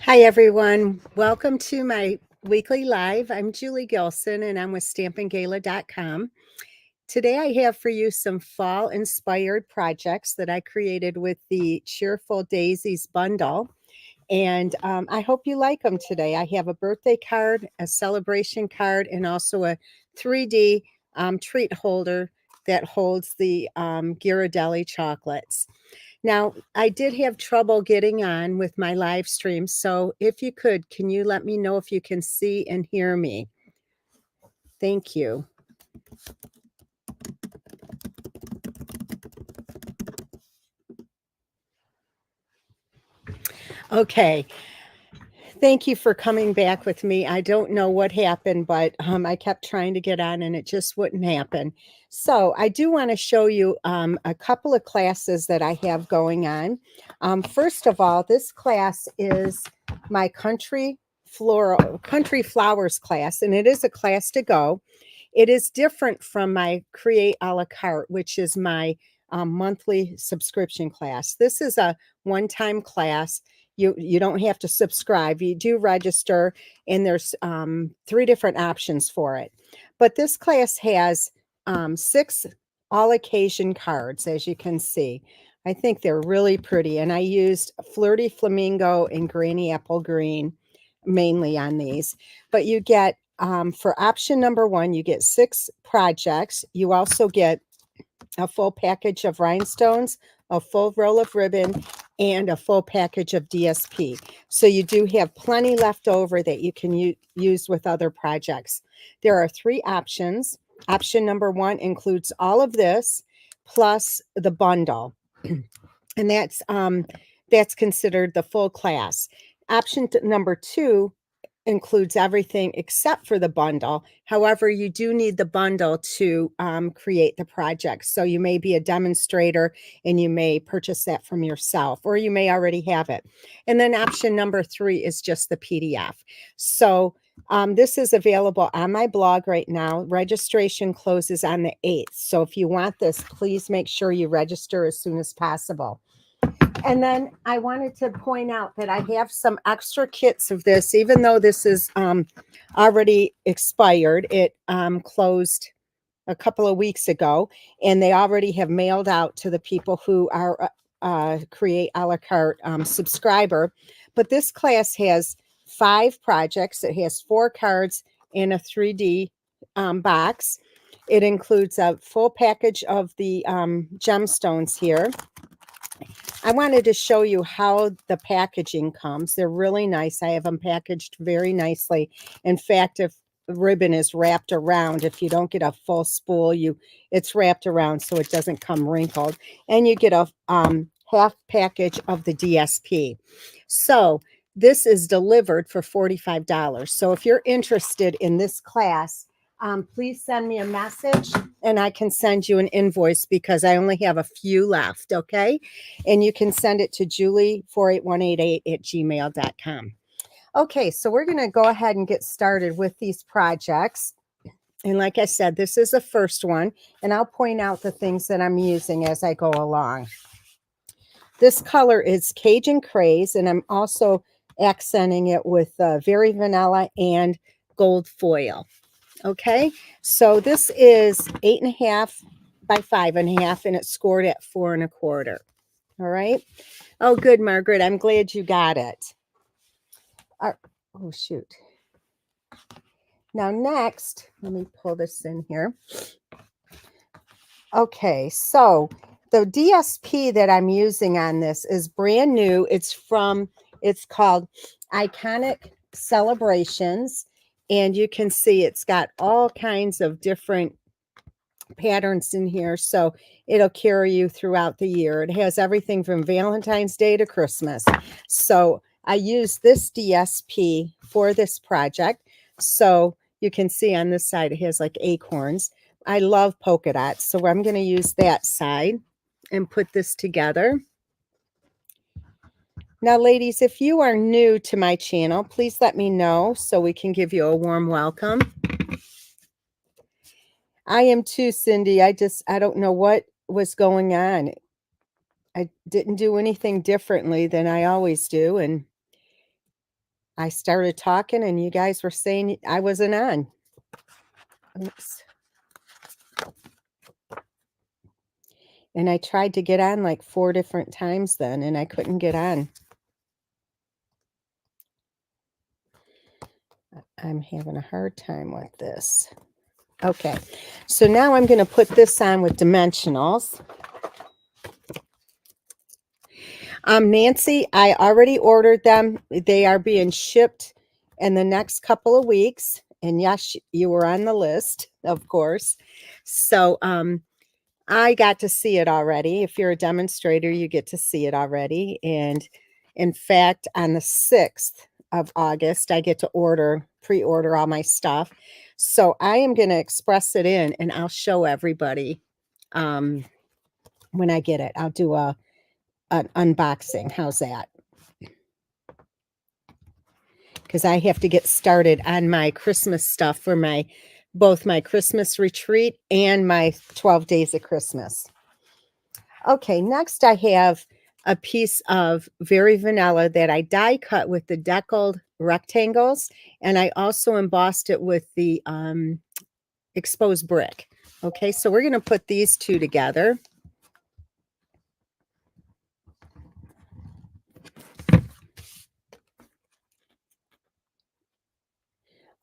Hi, everyone. Welcome to my weekly live. I'm Julie Gilson and I'm with stampinggala.com. Today, I have for you some fall inspired projects that I created with the Cheerful Daisies Bundle. And I hope you like them today. I have a birthday card, a celebration card, and also a 3D treat holder that holds the Ghirardelli chocolates. Now, I did have trouble getting on with my live stream, so if you could, can you let me know if you can see and hear me? Thank you. Okay. Thank you for coming back with me. I don't know what happened, but I kept trying to get on and it just wouldn't happen. So I do want to show you a couple of classes that I have going on. First of all, this class is my country flowers class, and it is a class to go. It is different from my Create a la carte, which is my monthly subscription class. This is a one-time class. You don't have to subscribe. You do register, and there's 3 different options for it. But this class has 6 all occasion cards, as you can see. I think they're really pretty, and I used Flirty Flamingo and Granny Apple Green mainly on these. But you get for option number 1, you get 6 projects. You also get a full package of rhinestones, a full roll of ribbon, and a full package of DSP. So you do have plenty left over that you can use with other projects. There are 3 options. Option number 1 includes all of this plus the bundle. And that's considered the full class. Option number 2 includes everything except for the bundle. However, you do need the bundle to create the project. So you may be a demonstrator and you may purchase that from yourself, or you may already have it. And then option number 3 is just the PDF. So this is available on my blog right now. Registration closes on the 8th. So if you want this, please make sure you register as soon as possible. And then I wanted to point out that I have some extra kits of this, even though this is already expired. It closed a couple of weeks ago, and they already have mailed out to the people who are Create a la carte subscriber. But this class has 5 projects. It has 4 cards and a 3D box. It includes a full package of the gemstones here. I wanted to show you how the packaging comes. They're really nice. I have them packaged very nicely. In fact, if the ribbon is wrapped around, if you don't get a full spool, it's wrapped around so it doesn't come wrinkled. And you get a half package of the DSP. So this is delivered for $45. So if you're interested in this class, please send me a message and I can send you an invoice because I only have a few left, okay? And you can send it to julie48188@gmail.com. Okay, so we're going to go ahead and get started with these projects. And like I said, this is the first one, and I'll point out the things that I'm using as I go along. This color is Cajun Craze, and I'm also accenting it with Very Vanilla and gold foil. Okay, so this is 8.5 by 5.5, and it's scored at 4 1/4. All right. Oh, good, Margaret. I'm glad you got it. Oh, shoot. Now, next, let me pull this in here. Okay, so the DSP that I'm using on this is brand new. It's called Iconic Celebrations. And you can see it's got all kinds of different patterns in here, so it'll carry you throughout the year. It has everything from Valentine's Day to Christmas. So I use this DSP for this project. So you can see on this side it has like acorns. I love polka dots, so I'm going to use that side and put this together. Now, ladies, if you are new to my channel, please let me know so we can give you a warm welcome. I am too, Cindy. I don't know what was going on. I didn't do anything differently than I always do, and I started talking and you guys were saying I wasn't on. Oops. And I tried to get on like 4 different times then, and I couldn't get on. I'm having a hard time with this. Okay, so now I'm going to put this on with dimensionals. Nancy, I already ordered them. They are being shipped in the next couple of weeks. And yes, you were on the list, of course. So I got to see it already. If you're a demonstrator, you get to see it already. And in fact, on the 6th of August, I get to pre-order all my stuff. So I am going to express it in and I'll show everybody when I get it. I'll do an unboxing. How's that? Because I have to get started on my Christmas stuff for both my Christmas retreat and my 12 days of Christmas. Okay, next I have a piece of Very Vanilla that I die cut with the deckled rectangles, and I also embossed it with the exposed brick. Okay, so we're going to put these two together.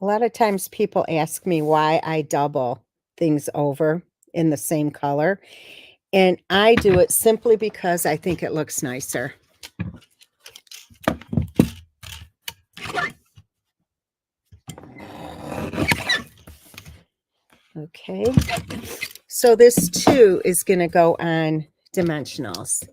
A lot of times people ask me why I double things over in the same color. And I do it simply because I think it looks nicer. Okay. So this too is going to go on dimensionals.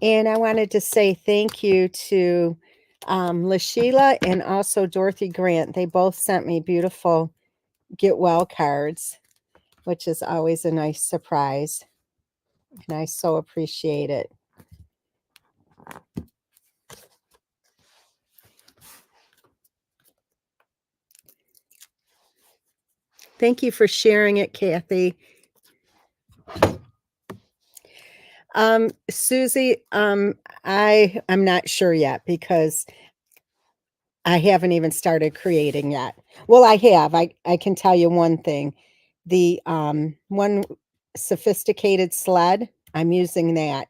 And I wanted to say thank you to LaSheila and also Dorothy Grant. They both sent me beautiful get well cards, which is always a nice surprise. And I so appreciate it. Thank you for sharing it, Kathy. Susie, I'm not sure yet because I haven't even started creating yet. Well, I have. I can tell you one thing. The one sophisticated sled, I'm using that.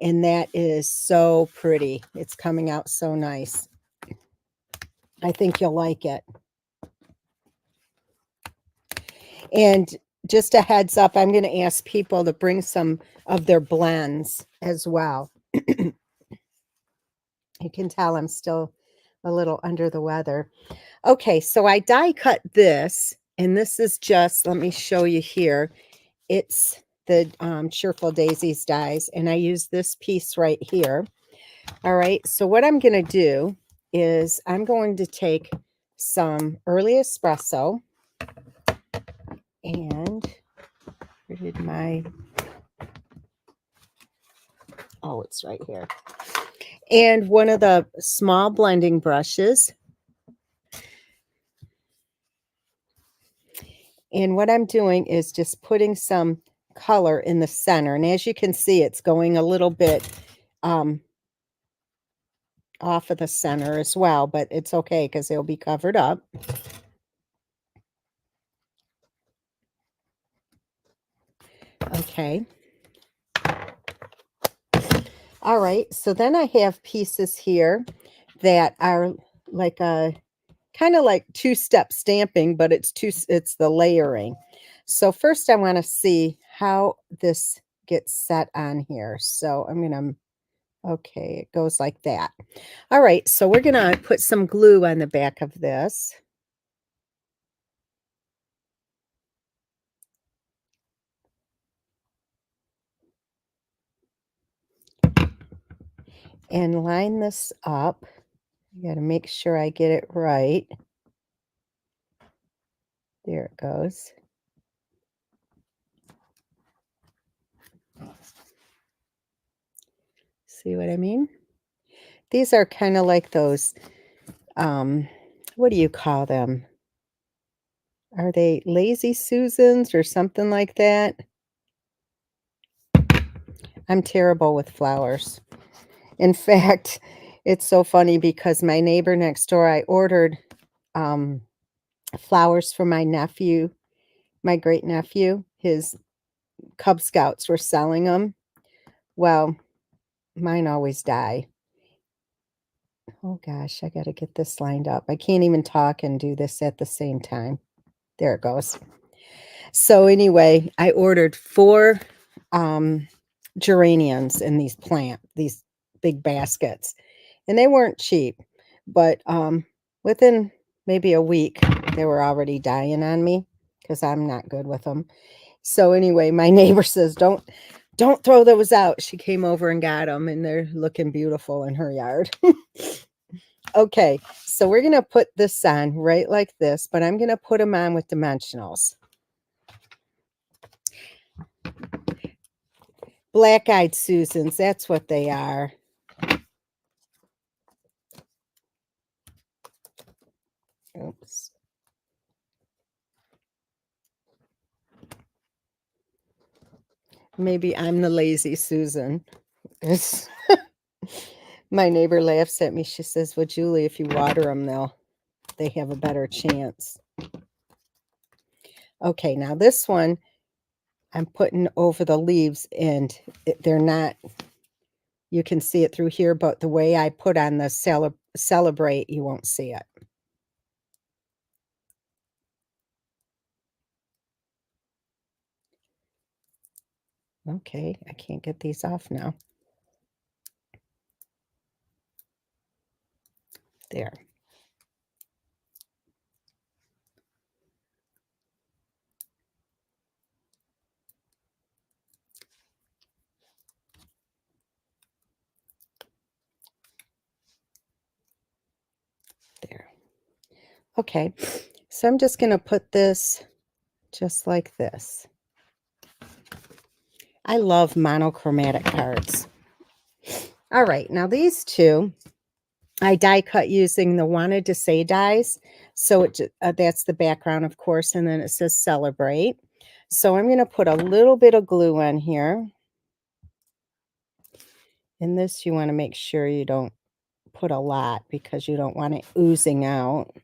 And that is so pretty. It's coming out so nice. I think you'll like it. And just a heads up, I'm going to ask people to bring some of their blends as well. You can tell I'm still a little under the weather. Okay, so I die cut this, and this is just, let me show you here. It's the Cheerful Daisies dies, and I use this piece right here. All right, so what I'm going to do is I'm going to take some early espresso, and where did my, oh, it's right here. And one of the small blending brushes. And what I'm doing is just putting some color in the center. And as you can see, it's going a little bit off of the center as well, but it's okay because it'll be covered up. Okay. All right, so then I have pieces here that are like a kind of like two-step stamping, but it's the layering. So first I want to see how this gets set on here. So I'm going to, okay, it goes like that. All right, so we're going to put some glue on the back of this. And line this up. I got to make sure I get it right. There it goes. See what I mean? These are kind of like those, what do you call them? Are they Lazy Susans or something like that? I'm terrible with flowers. In fact, it's so funny because my neighbor next door, I ordered flowers for my nephew, my great nephew. His Cub Scouts were selling them. Well, mine always die. Oh gosh, I got to get this lined up. I can't even talk and do this at the same time. There it goes. So anyway, I ordered 4 geraniums in these big baskets. And they weren't cheap, but within maybe a week, they were already dying on me because I'm not good with them. So anyway, my neighbor says, don't throw those out. She came over and got them, and they're looking beautiful in her yard. Okay, so we're going to put this on right like this, but I'm going to put them on with dimensionals. Black-eyed Susans, that's what they are. Oops. Maybe I'm the lazy Susan. It's my neighbor laughs at me. She says, well, Julie, if you water them, they have a better chance. Okay, now this one I'm putting over the leaves, and they're not, you can see it through here, but the way I put on the celebrate, you won't see it. Okay, I can't get these off now. There. There. Okay, so I'm just going to put this just like this. I love monochromatic cards. All right, now these two, I die cut using the Wanted to Say dies. So that's the background, of course, and then it says celebrate. So I'm going to put a little bit of glue on here. In this, you want to make sure you don't put a lot because you don't want it oozing out.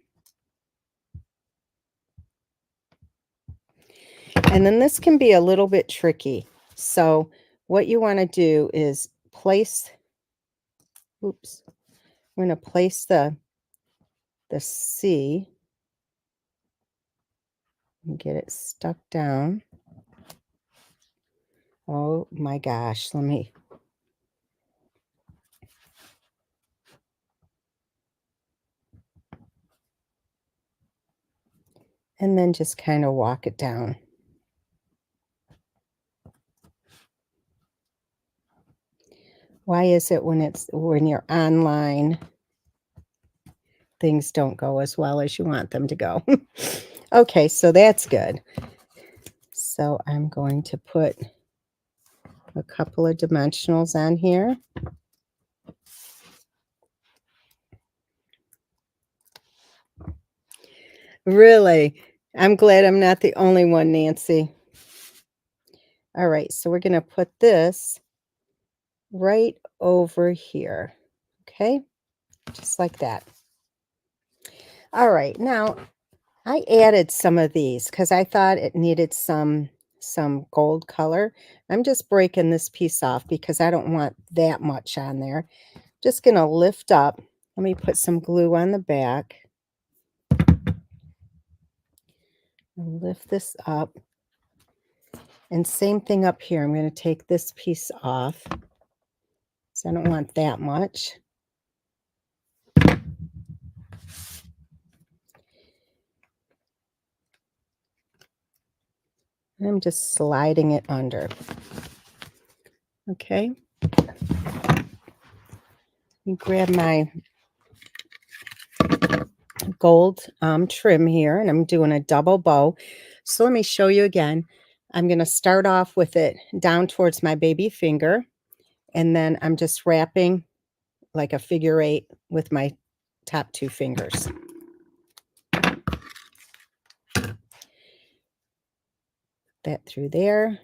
And then this can be a little bit tricky. So what you want to do is place, oops, we're going to place the C and get it stuck down. Oh my gosh, let me. And then just kind of walk it down. Why is it when you're online, things don't go as well as you want them to go? Okay, so that's good. So I'm going to put a couple of dimensionals on here. Really? I'm glad I'm not the only one, Nancy. All right, so we're going to put this right over here. Okay, just like that. All right, now I added some of these because I thought it needed some gold color. I'm just breaking this piece off because I don't want that much on there. Just going to lift up. Let me put some glue on the back. And lift this up. And same thing up here. I'm going to take this piece off. So I don't want that much. I'm just sliding it under. Okay. Grab my gold trim here, and I'm doing a double bow. So let me show you again. I'm going to start off with it down towards my baby finger, and then I'm just wrapping like a figure 8 with my top 2 fingers. That through there.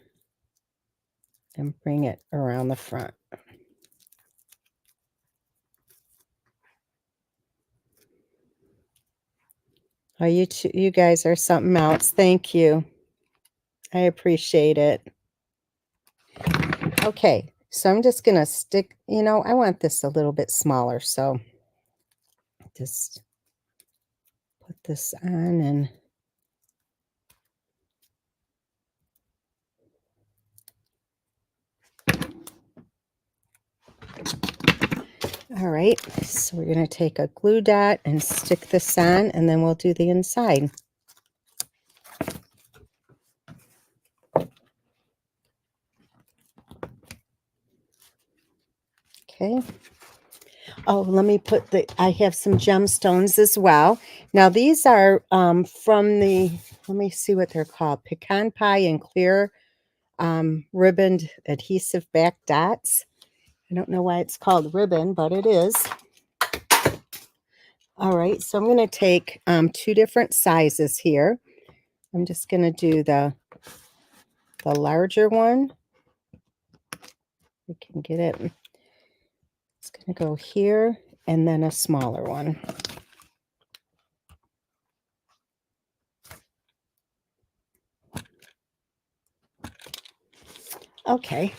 and bring it around the front. Oh, you guys are something else. Thank you. I appreciate it. Okay, so I'm just gonna stick, I want this a little bit smaller, so just put this on and all right, so we're gonna take a glue dot and stick this on, and then we'll do the inside. Okay. Oh, let me put I have some gemstones as well. Now these are from let me see what they're called, pecan pie and clear ribboned adhesive back dots. I don't know why it's called ribbon, but it is. All right, so I'm going to take two different sizes here. I'm just going to do the larger one. We can get it. It's going to go here, and then a smaller one. Okay,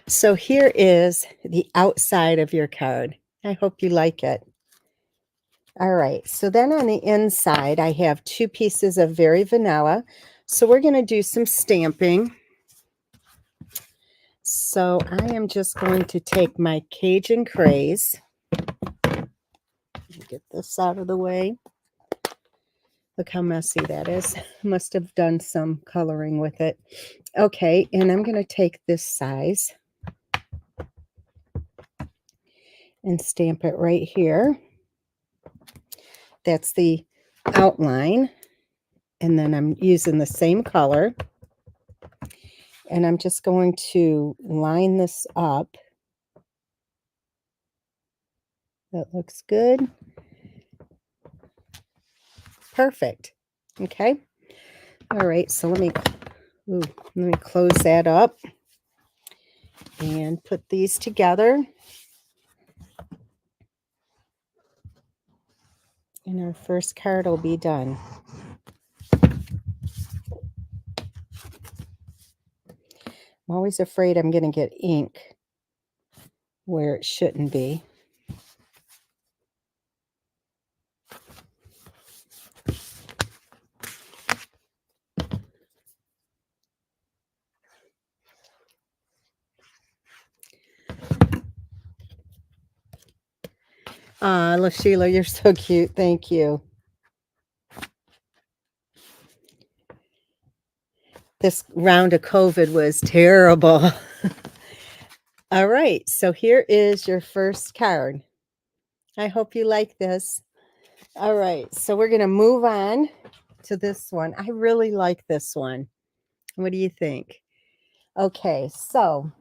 so here is the outside of your card. I hope you like it. All right, so then on the inside, I have two pieces of Very Vanilla. So we're going to do some stamping. So I am just going to take my Cajun Craze. Get this out of the way. Look how messy that is. Must have done some coloring with it. Okay, and I'm going to take this size and stamp it right here. That's the outline. And then I'm using the same color. And I'm just going to line this up. That looks good. Perfect. Okay. All right, so let me close that up and put these together. And our first card will be done. I'm always afraid I'm going to get ink where it shouldn't be. Look, Sheila, you're so cute. Thank you. This round of COVID was terrible. All right, so here is your first card. I hope you like this. All right, so we're going to move on to this one. I really like this one. What do you think? Okay, so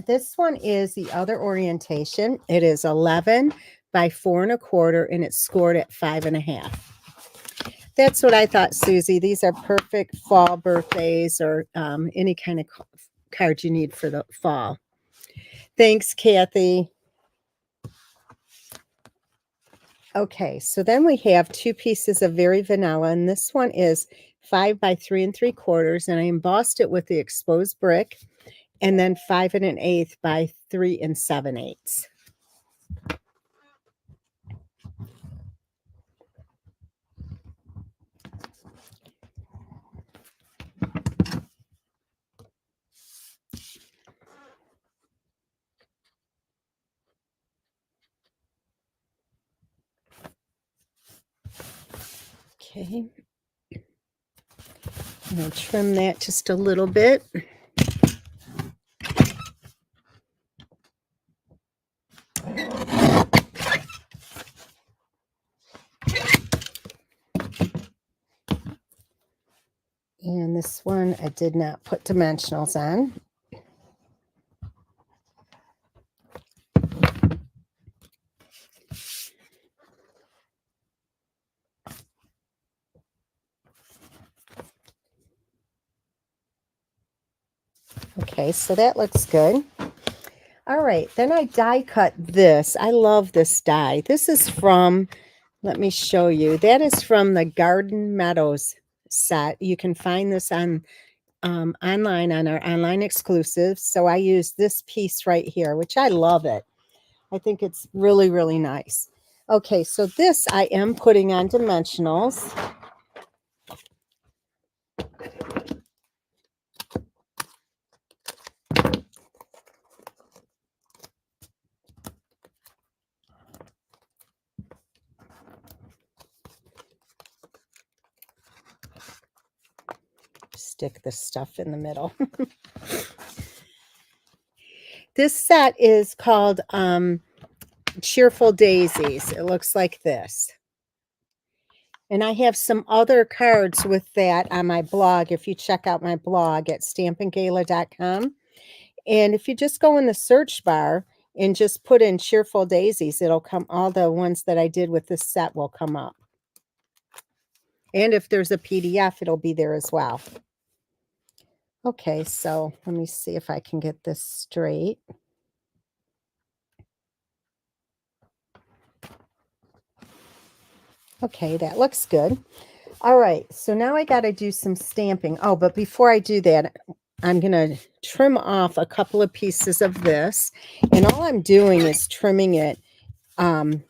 this one is the other orientation. It is 11 by 4 1/4, and it's scored at 5 1/2. That's what I thought, Susie. These are perfect fall birthdays or any kind of card you need for the fall. Thanks, Kathy. Okay, so then we have two pieces of Very Vanilla, and this one is 5 by 3 3/4, and I embossed it with the exposed brick, and then 5 1/8 by 3 7/8. Okay. I'm going to trim that just a little bit. And this one I did not put dimensionals on. Okay, so that looks good. All right, then I die cut this. I love this die. This is from, let me show you. That is from the Garden Meadows set. You can find this on online on our online exclusives. So I use this piece right here, which I love it. I think it's really, really nice. Okay, so this I am putting on dimensionals. Stick this stuff in the middle. This set is called Cheerful Daisies. It looks like this. And I have some other cards with that on my blog. If you check out my blog at stampinggala.com. And if you just go in the search bar and just put in Cheerful Daisies, it'll come, all the ones that I did with this set will come up. And if there's a PDF, it'll be there as well. Okay, so let me see if I can get this straight. Okay, that looks good. All right, so now I got to do some stamping. Oh, but before I do that, I'm going to trim off a couple of pieces of this. And all I'm doing is trimming it at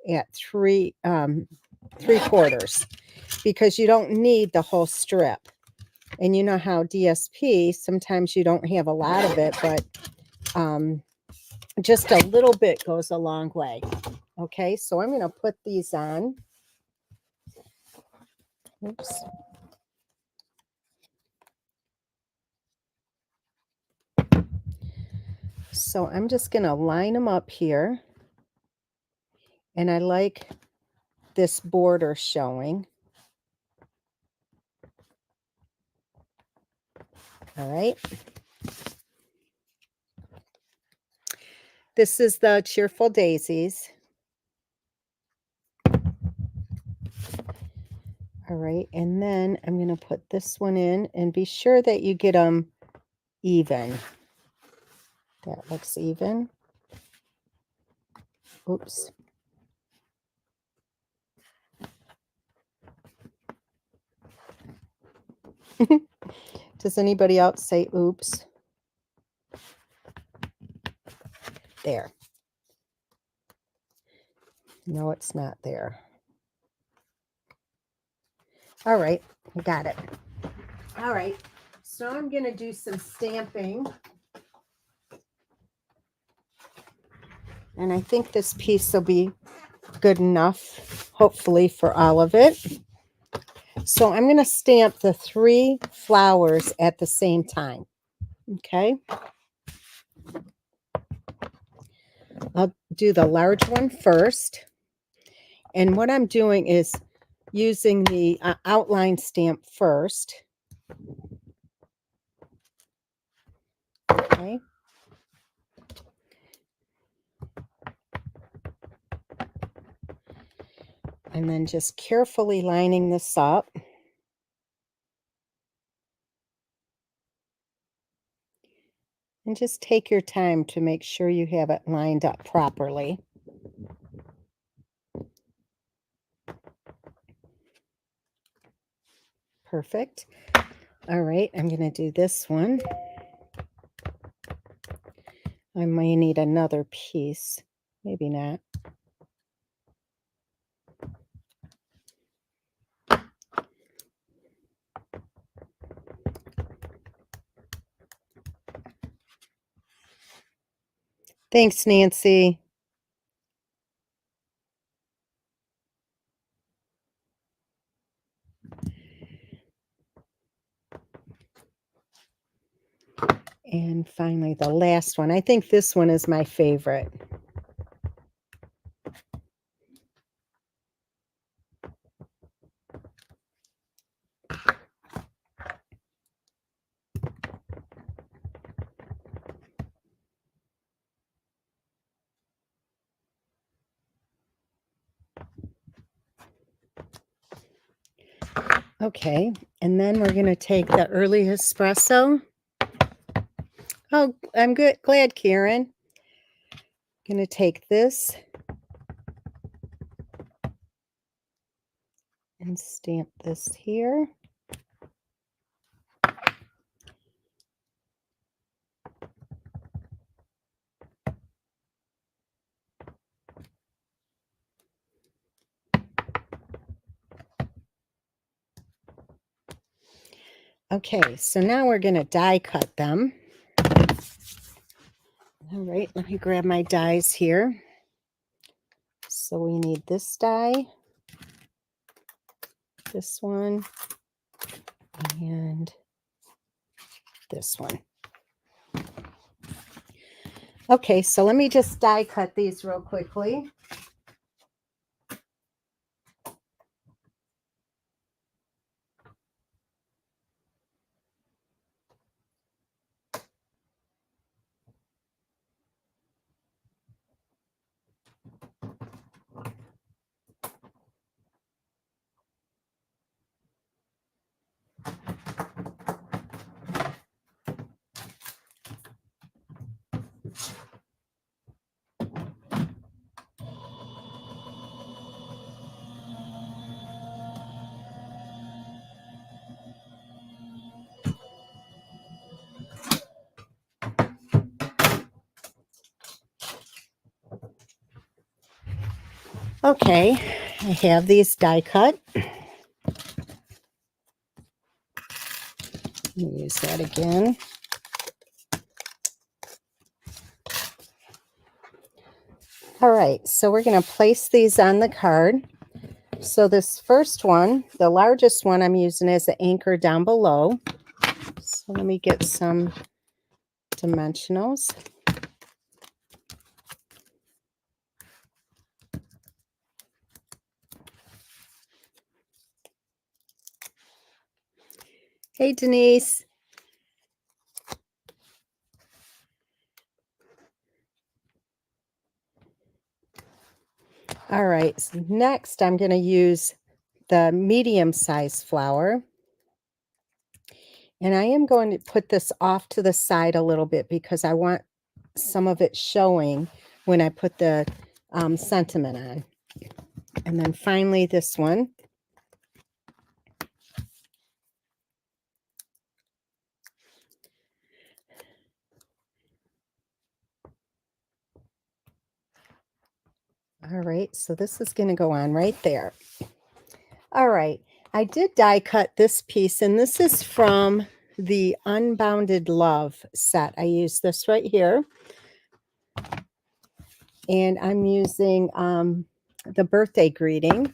3/4, because you don't need the whole strip. And you know how DSP, sometimes you don't have a lot of it, but just a little bit goes a long way. Okay, so I'm going to put these on. Oops. So I'm just going to line them up here. And I like this border showing. All right. This is the Cheerful Daisies. All right. And then I'm going to put this one in, and be sure that you get them even. That looks even. Oops. Does anybody else say oops? There. No, it's not there. All right, I got it. All right, so I'm going to do some stamping. And I think this piece will be good enough, hopefully, for all of it. So I'm going to stamp the 3 flowers at the same time. Okay. I'll do the large one first. And what I'm doing is using the outline stamp first. Okay. And then just carefully lining this up. And just take your time to make sure you have it lined up properly. Perfect. All right, I'm going to do this one. I may need another piece. Maybe not. Thanks, Nancy. And finally, the last one. I think this one is my favorite. Okay, and then we're going to take the early espresso, Oh, I'm good. Glad, Karen. I'm going to take this and stamp this here. Okay, so now we're going to die cut them. All right, let me grab my dies here. So we need this die, this one, and this one. Okay, so let me just die cut these real quickly. Okay, I have these die cut. Let me use that again. All right, so we're going to place these on the card. So this first one, the largest one I'm using as the anchor down below. So let me get some dimensionals. Hey, Denise. All right, so next I'm going to use the medium size flower. And I am going to put this off to the side a little bit because I want some of it showing when I put the sentiment on. And then finally this one. All right, so this is going to go on right there. All right, I did die cut this piece, and this is from the Unbounded Love set. I use this right here. And I'm using the birthday greeting.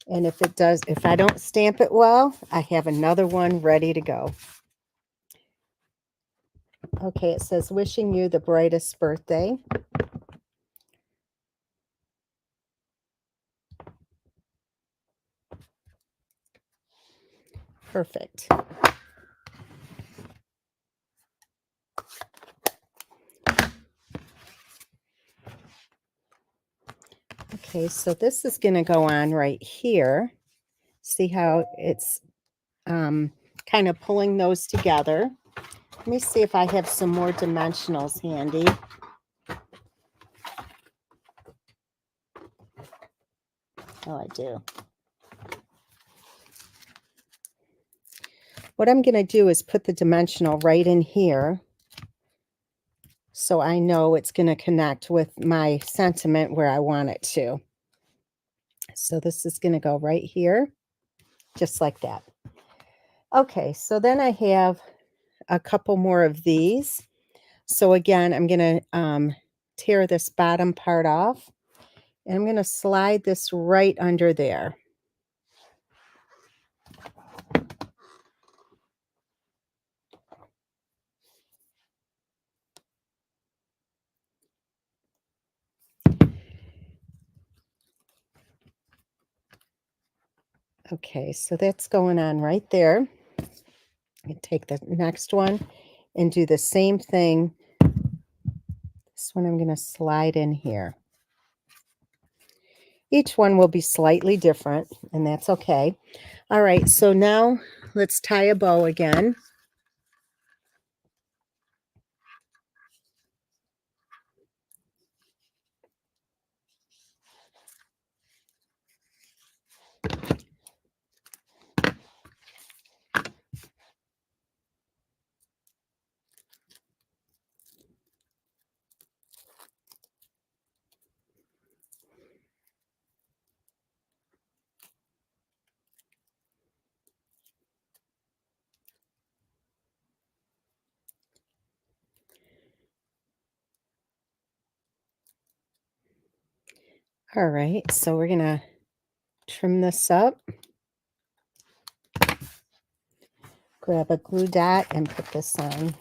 And if I don't stamp it well, I have another one ready to go. Okay, it says, wishing you the brightest birthday. Perfect. Okay, so this is going to go on right here. See how it's kind of pulling those together. Let me see if I have some more dimensionals handy. Oh, I do. What I'm going to do is put the dimensional right in here so I know it's going to connect with my sentiment where I want it to. So this is going to go right here, just like that. Okay, so then I have a couple more of these. So again, I'm going to tear this bottom part off, and I'm going to slide this right under there. Okay, so that's going on right there. I take the next one and do the same thing. This one I'm going to slide in here. Each one will be slightly different, and that's okay. All right, so now let's tie a bow again. All right, so we're gonna trim this up. Grab a glue dot and put this on.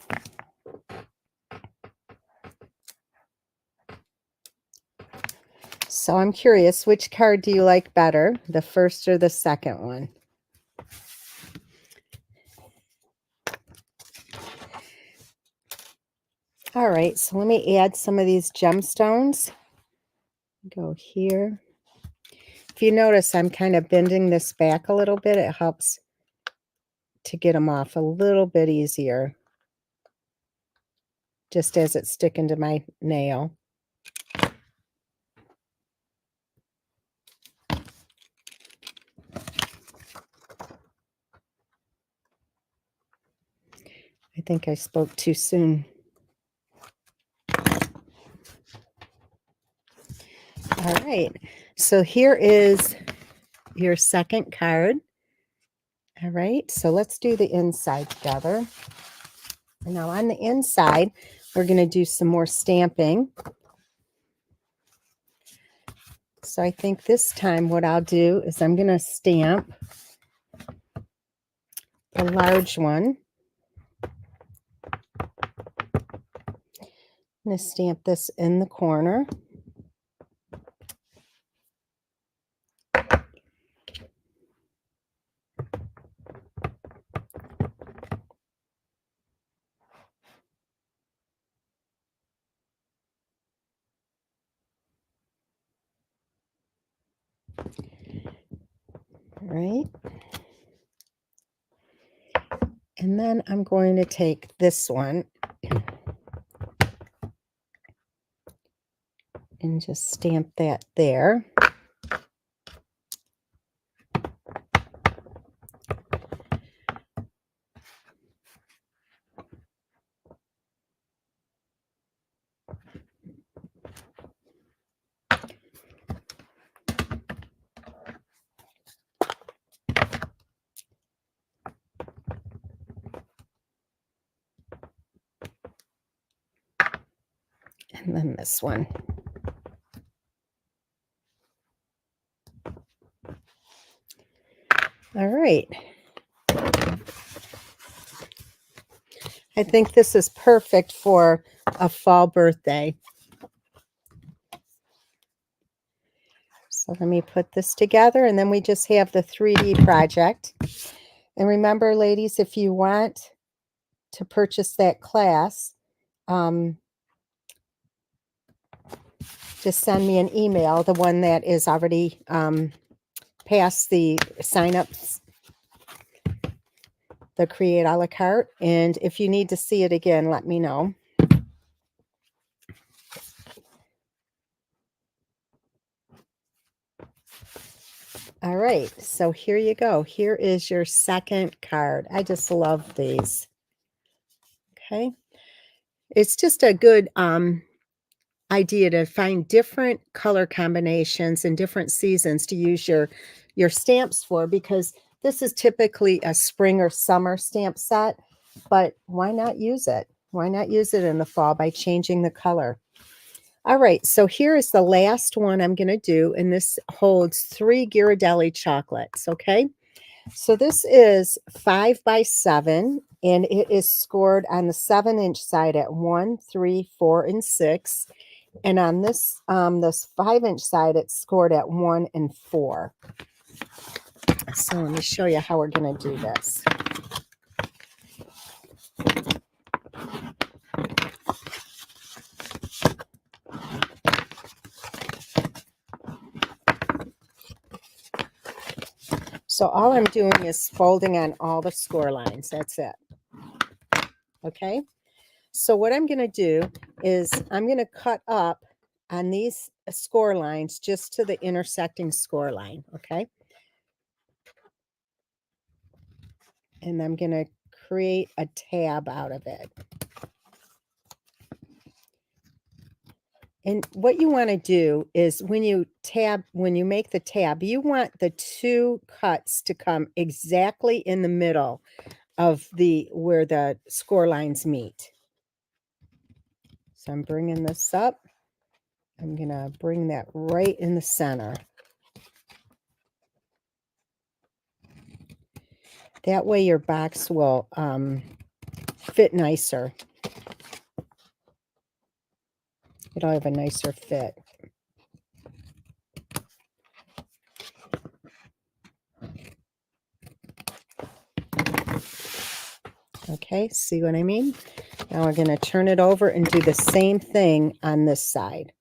So I'm curious, which card do you like better, the first or the second one? All right, so let me add some of these gemstones. Go here. If you notice, I'm kind of bending this back a little bit. It helps to get them off a little bit easier, just as it's sticking to my nail. I think I spoke too soon. All right, so here is your second card. All right, so let's do the inside together. And now on the inside, we're going to do some more stamping. So I think this time what I'll do is I'm going to stamp a large one. I'm going to stamp this in the corner. All right. And then I'm going to take this one and just stamp that there. And then this one. All right. I think this is perfect for a fall birthday. So let me put this together, and then we just have the 3D project. And remember, ladies, if you want to purchase that class, just send me an email, the one that is already past the sign-ups, the Create a la carte. And if you need to see it again, let me know. All right, so here you go. Here is your second card. I just love these. Okay. It's just a good idea to find different color combinations and different seasons to use your stamps for, because this is typically a spring or summer stamp set, but why not use it? Why not use it in the fall by changing the color? All right, so here is the last one I'm going to do, and this holds 3 Ghirardelli chocolates, okay? So this is 5 by 7, and it is scored on the 7-inch side at 1, 3, 4, and 6. And on this 5-inch side, it's scored at 1 and 4. So let me show you how we're going to do this. So all I'm doing is folding on all the score lines. That's it. Okay. So what I'm going to do is I'm going to cut up on these score lines just to the intersecting score line. Okay. And I'm going to create a tab out of it. And what you want to do is when you make the tab, you want the 2 cuts to come exactly in the middle of where the score lines meet. So I'm bringing this up. I'm going to bring that right in the center. That way your box will fit nicer. It'll have a nicer fit. Okay, see what I mean? Now we're going to turn it over and do the same thing on this side.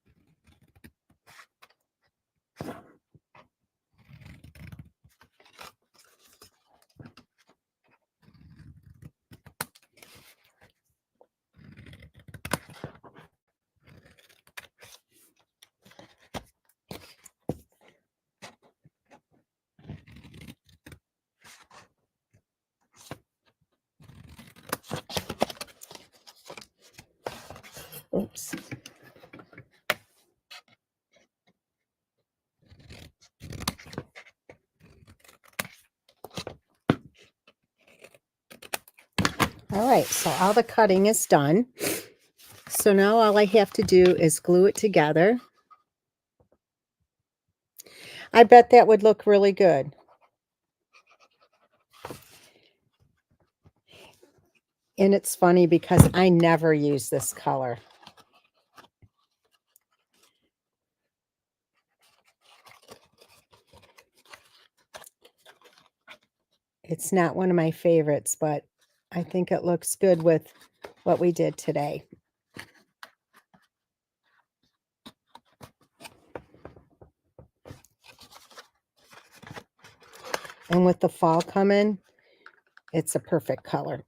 Oops. All right, so all the cutting is done. So now all I have to do is glue it together. I bet that would look really good. And it's funny because I never use this color. It's not one of my favorites, but I think it looks good with what we did today. And with the fall coming, it's a perfect color.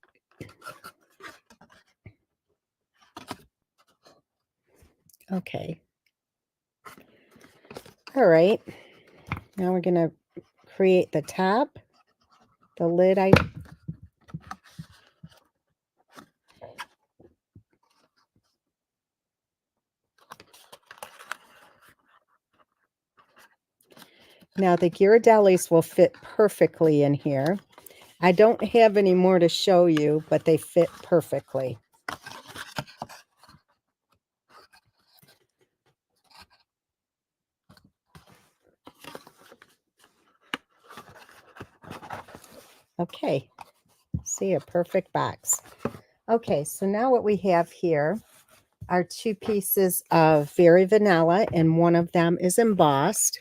Okay. All right. Now we're going to create the top, the lid. Now the Ghirardellis will fit perfectly in here. I don't have any more to show you, but they fit perfectly. Okay, see, a perfect box. Okay, so now what we have here are 2 pieces of Very Vanilla, and one of them is embossed.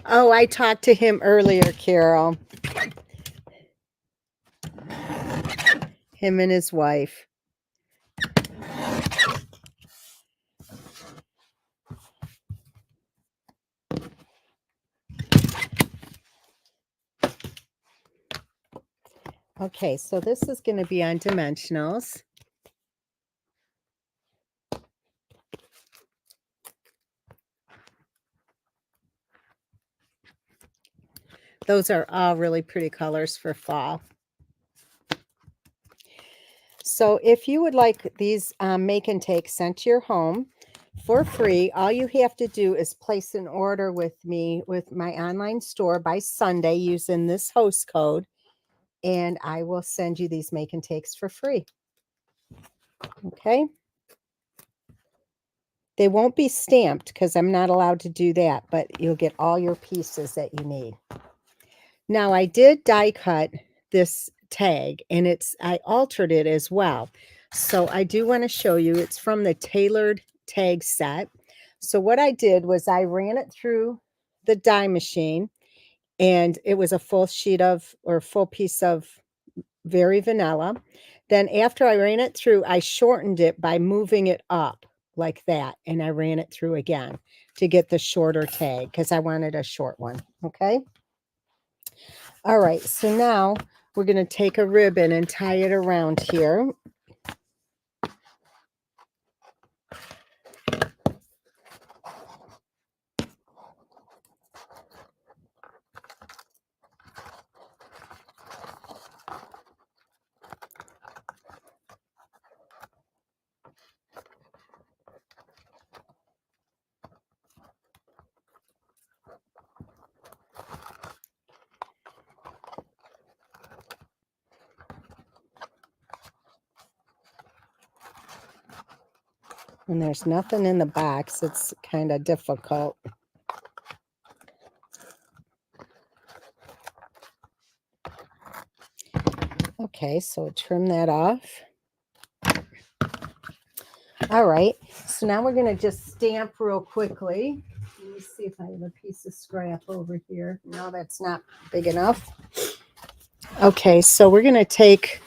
Oh, I talked to him earlier, Carol. Him and his wife. Okay, so this is going to be on dimensionals. Those are all really pretty colors for fall. So if you would like these make and take sent to your home for free, all you have to do is place an order with me with my online store by Sunday using this host code, and I will send you these make and takes for free. Okay. They won't be stamped because I'm not allowed to do that, but you'll get all your pieces that you need. Now I did die cut this tag, and I altered it as well. So I do want to show you, it's from the tailored tag set. So what I did was I ran it through the die machine, and it was a full sheet of, or full piece of Very Vanilla. Then after I ran it through, I shortened it by moving it up like that, and I ran it through again to get the shorter tag because I wanted a short one. Okay. All right, so now we're going to take a ribbon and tie it around here. And there's nothing in the box. It's kind of difficult. Okay, so trim that off. All right, so now we're going to just stamp real quickly. Let me see if I have a piece of scrap over here. No, that's not big enough. Okay, so we're going to take,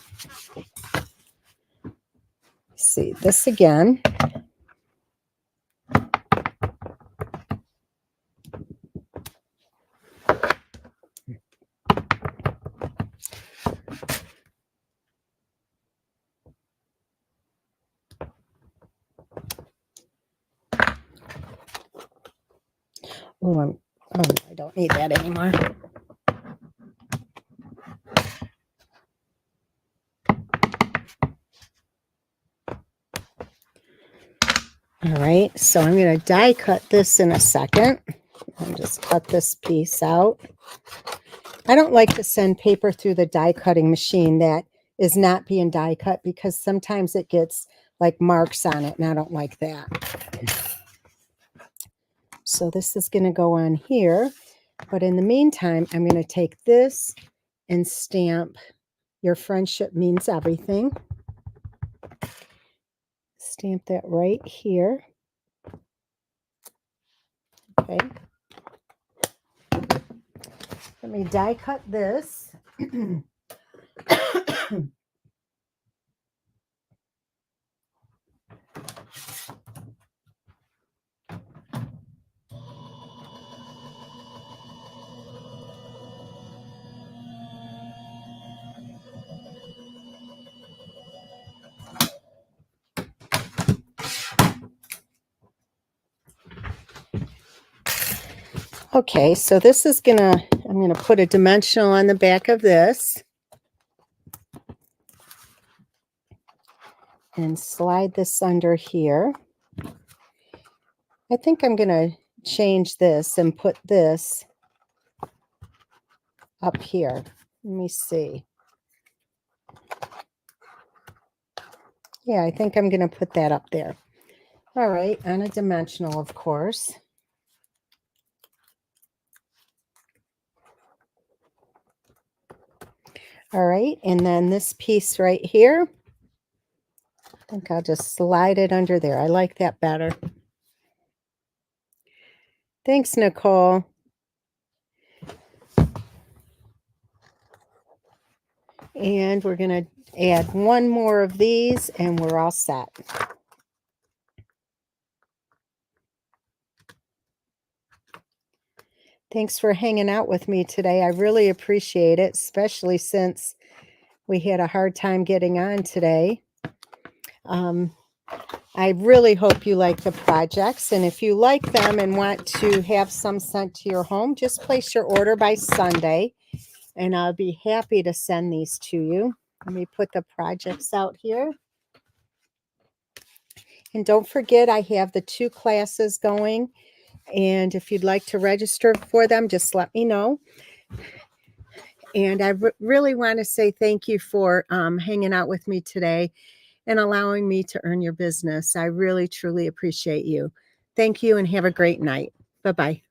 see this again. Oh, I don't need that anymore. All right, so I'm going to die cut this in a second. I'll just cut this piece out. I don't like to send paper through the die cutting machine that is not being die cut because sometimes it gets like marks on it, and I don't like that. So this is going to go on here, but in the meantime, I'm going to take this and stamp "Your friendship means everything." Stamp that right here. Okay. Let me die cut this. Okay, so this is I'm gonna put a dimensional on the back of this and slide this under here. I think I'm gonna change this and put this up here. Let me see. Yeah, I think I'm gonna put that up there. All right, on a dimensional, of course. All right, and then this piece right here, I think I'll just slide it under there. I like that better. Thanks, Nicole. And we're going to add one more of these and we're all set. Thanks for hanging out with me today. I really appreciate it, especially since we had a hard time getting on today. I really hope you like the projects, and if you like them and want to have some sent to your home, just place your order by Sunday, and I'll be happy to send these to you. Let me put the projects out here. And don't forget, I have the 2 classes going, and if you'd like to register for them, just let me know. And I really want to say thank you for hanging out with me today and allowing me to earn your business. I really, truly appreciate you. Thank you and have a great night. Bye-bye.